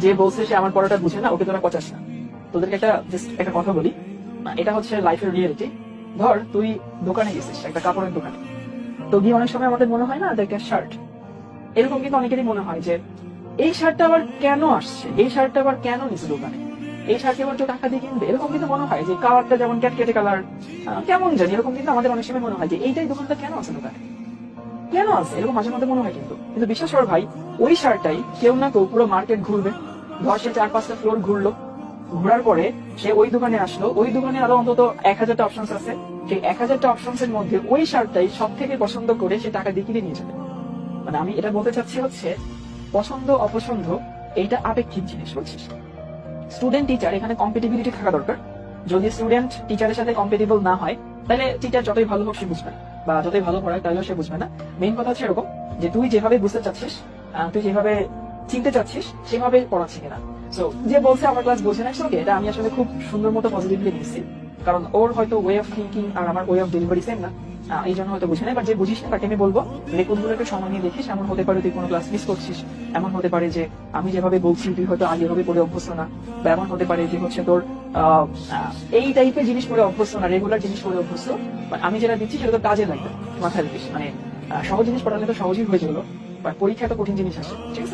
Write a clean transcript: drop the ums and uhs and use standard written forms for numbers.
যে বলছে সে আমার পড়াটা বুঝে না, ওকে তোরা পচাস না। তোদেরকে একটা কথা বলি, এটা হচ্ছে লাইফের রিয়েলিটি। ধর তুই দোকানে গেছিস, একটা কাপড়ের দোকানে, তো গিয়ে অনেক সময় আমাদের মনে হয় না যে একটা শার্ট, এরকম কিন্তু অনেকেরই মনে হয় যে এই শার্টটা আবার কেন আসছে, এই শার্টটা আবার কেন নিচ্ছে দোকানে, এই শার্টকে আবার কেউ টাকা দিয়ে কিনবে, এরকম কিন্তু মনে হয় যে কালারটা যেমন ক্যাটকেটে কালার, কেমন জানি এরকম কিন্তু আমাদের অনেক সময় মনে হয় যে এইটাই দোকানটা কেন আছে দোকানে, কেন আছে, এরকম মাঝে মধ্যে মনে হয়। কিন্তু কিন্তু বিশ্বাস কর ভাই, ওই শার্টটাই কেউ না কেউ পুরো মার্কেট ঘুরবে, ধর সে 4-5টা ফ্লোর ঘুরলো, ঘোরার পরে সে ওই দোকানে আসলো, ওই দোকানে আরো অন্তত 1000টা অপশন আছে, সেই 1000টা অপশন এর মধ্যে ওই শার্টটাই সব থেকে পছন্দ করে সে টাকা দিয়ে কিনে নিয়ে যাবে। মানে আমি এটা বলতে চাচ্ছি হচ্ছে, পছন্দ অপছন্দ এইটা আপেক্ষিক জিনিস, বুঝছিস? স্টুডেন্ট টিচার এখানে কম্পিটিবিলিটি থাকা দরকার। যদি স্টুডেন্ট টিচারের সাথে কম্পিটিবল না হয়, তাহলে টিচার যতই ভালো হোক সে বুঝবে না, বা যতই ভালো পড়ায় তাহলেও সে বুঝবে না। মেইন কথা হচ্ছে এরকম যে তুই যেভাবে বুঝতে চাচ্ছিস, তুই যেভাবে চিনতে চাচ্ছিস, সেভাবে পড়াচ্ছি কিনা। তো যে বলছে আমার ক্লাস বোঝে না, ওকে, এটা আমি আসলে খুব সুন্দর মতো পজিটিভলি নিচ্ছি, কারণ ওর হয়তো ওয়ে অফ থিঙ্কিং আর আমার ওয়ে অফ ডেলিভারি সেম না, এই জন্য হয়তো বুঝে না। বাট যে বুঝিস না তাকে আমি বলবো রেকর্ডগুলো একটু সময় নিয়ে দেখিস, এমন হতে পারে তুই কোনো ক্লাস মিস করছিস, এমন হতে পারে যে আমি যেভাবে বলছি তুই হয়তো আগে ভাবে পড়ে অভ্যস্ত না, বা এমন হতে পারে যে হচ্ছে তোর এই টাইপের জিনিস পড়ে অভ্যস্ত না, রেগুলার জিনিস পড়ে অভ্যস্ত। আমি যেটা দিচ্ছি সেটা তো কাজে লাগবে, মাথায় রাখিস। মানে সহজ জিনিস পড়ালে তো সহজই হয়ে গেলো, বাট পরীক্ষা তো কঠিন জিনিস আসে, ঠিক আছে?